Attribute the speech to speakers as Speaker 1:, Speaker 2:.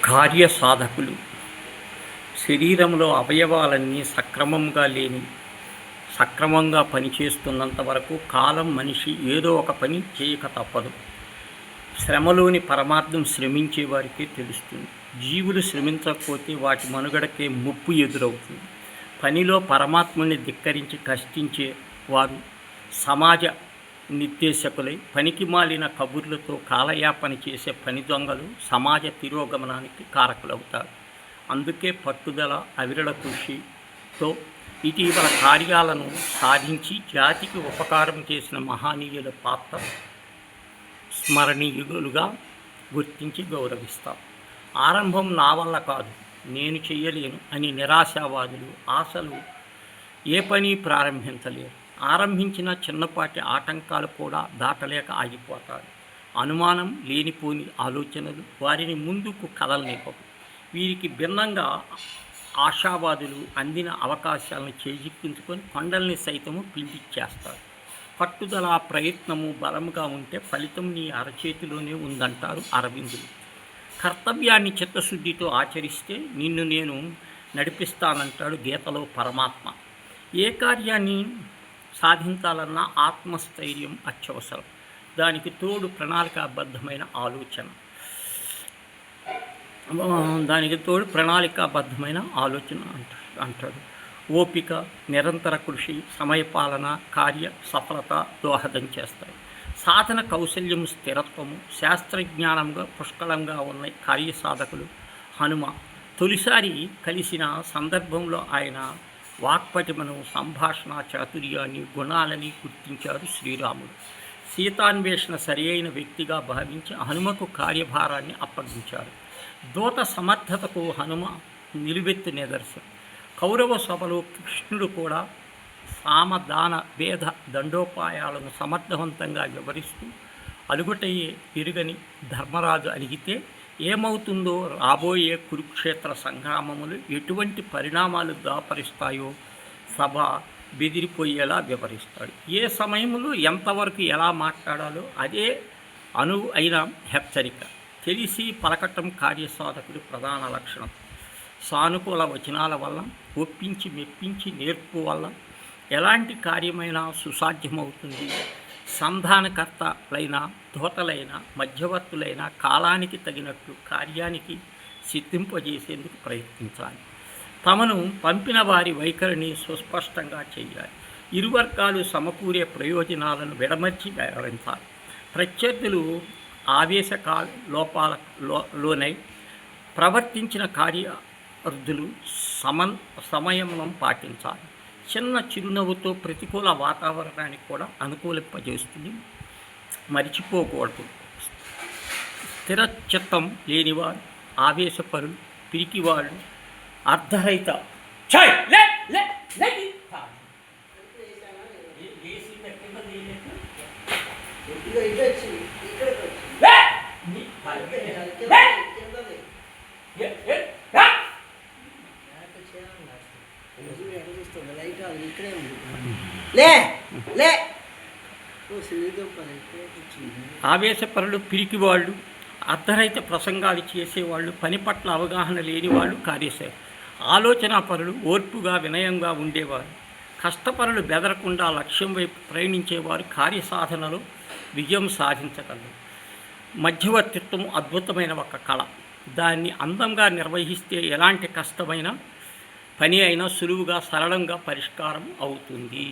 Speaker 1: కార్యసాధకులు శరీరంలో అవయవాలన్నీ సక్రమంగా పనిచేస్తున్నంత వరకు కాలం మనిషి ఏదో ఒక పని చేయక తప్పదు. శ్రమలోని పరమార్థం శ్రమించే వారికే తెలుస్తుంది. జీవులు శ్రమించకపోతే వాటి మనుగడకే ముప్పు ఎదురవుతుంది. పనిలో పరమాత్మని ధిక్కరించి కష్టించే వారు సమాజ నిర్దేశకులై పనికి మాలిన కబుర్లతో కాలయాపన చేసే పని దొంగలు సమాజ తిరోగమనానికి కారకులవుతారు. అందుకే పట్టుదల, అవిరళ కృషితో ఇటీవల కార్యాలను సాధించి జాతికి ఉపకారం చేసిన మహనీయుల పాత్ర స్మరణీయులుగా గుర్తించి గౌరవిస్తాం. ఆరంభం నా వల్ల కాదు, నేను చెయ్యలేను అని నిరాశావాదులు ఆశలు ఏ పని ప్రారంభించలేరు. ఆరంభించిన చిన్నపాటి ఆటంకాలు కూడా దాటలేక ఆగిపోతారు. అనుమానం, లేనిపోని ఆలోచనలు వారిని ముందుకు కదలనివ్వవు. వీరికి భిన్నంగా ఆశావాదులు అందిన అవకాశాలను చేజిక్కించుకొని కొండల్ని సైతము పిండిచ్చేస్తారు. పట్టుదల, ప్రయత్నము బలంగా ఉంటే ఫలితం నీ అరచేతిలోనే ఉందంటారు అరవిందులు. కర్తవ్యాన్ని చిత్తశుద్ధితో ఆచరిస్తే నిన్ను నేను నడిపిస్తానంటాడు గీతలో పరమాత్మ. ఏ కార్యాన్ని సాధించాలన్నా ఆత్మస్థైర్యం అత్యవసరం. దానికి తోడు ప్రణాళికాబద్ధమైన ఆలోచన అంటాడు. ఓపిక, నిరంతర కృషి, సమయపాలన కార్య సఫలత దోహదం చేస్తాయి. సాధన కౌశల్యం, స్థిరత్వము, శాస్త్రజ్ఞానంగా పుష్కలంగా ఉన్న కార్యసాధకులు హనుమ. తొలిసారి కలిసిన సందర్భంలో ఆయన వాక్పటిమను, సంభాషణ చాతుర్యాన్ని, గుణాలని గుర్తించారు శ్రీరాముడు. సీతాన్వేషణ సరి అయిన వ్యక్తిగా భావించి హనుమకు కార్యభారాన్ని అప్పగించారు. దూత సమర్థతకు హనుమ నిలువెత్తు నిదర్శనం. కౌరవ సభలో కృష్ణుడు కూడా సామదాన భేద దండోపాయాలను సమర్థవంతంగా వివరిస్తూ అలుగుటయ్యే తిరుగని ధర్మరాజు అడిగితే ఏమవుతుందో, రాబోయే కురుక్షేత్ర సంగ్రామములు ఎటువంటి పరిణామాలు దాపరిస్తాయో సభ బెదిరిపోయేలా వివరిస్తాడు. ఏ సమయంలో ఎంతవరకు ఎలా మాట్లాడాలో అదే అయిన హెచ్చరిక. తెలిసి పలకటం కార్యసాధకుడి ప్రధాన లక్షణం. సానుకూల వచనాల వల్ల, ఒప్పించి మెప్పించి నేర్పు వల్ల ఎలాంటి కార్యమైనా సుసాధ్యమవుతుంది. సంధానకర్తలైన, దూతలైన, మధ్యవర్తులైన కాలానికి తగినట్లు కార్యానికి సిద్ధింపజేసేందుకు ప్రయత్నించాలి. తమను పంపిన వారి వైఖరిని సుస్పష్టంగా చేయాలి. ఇరు వర్గాలు సమకూరే ప్రయోజనాలను విడమర్చి వ్యవహరించాలి. ప్రత్యర్థులు ఆవేశ లోనై ప్రవర్తించిన కార్యార్థులు సంయమనం పాటించాలి. చిన్న చిరునవ్వుతో ప్రతికూల వాతావరణానికి కూడా అనుకూలింపజేస్తుంది. మరిచిపోకూడదు. స్థిరచిత్తం లేనివారు, ఆవేశపరులు, పిరికివాళ్ళు, అర్ధరహిత ఆవేశపరులు, పిరికివాళ్ళు, అర్ధరహిత ప్రసంగాలు చేసేవాళ్ళు, పని పట్ల అవగాహన లేని వాళ్ళు కార్యశాల. ఆలోచనాపరులు ఓర్పుగా, వినయంగా ఉండేవారు. కష్టపరులు బెదరకుండా లక్ష్యం వైపు ప్రయాణించేవారు కార్యసాధనలో విజయం సాధించగలరు. మధ్యవర్తిత్వం అద్భుతమైన ఒక కళ. దాన్ని అందంగా నిర్వహిస్తే ఎలాంటి కష్టమైన పని అయినా సులువుగా, సరళంగా పరిష్కారం అవుతుంది.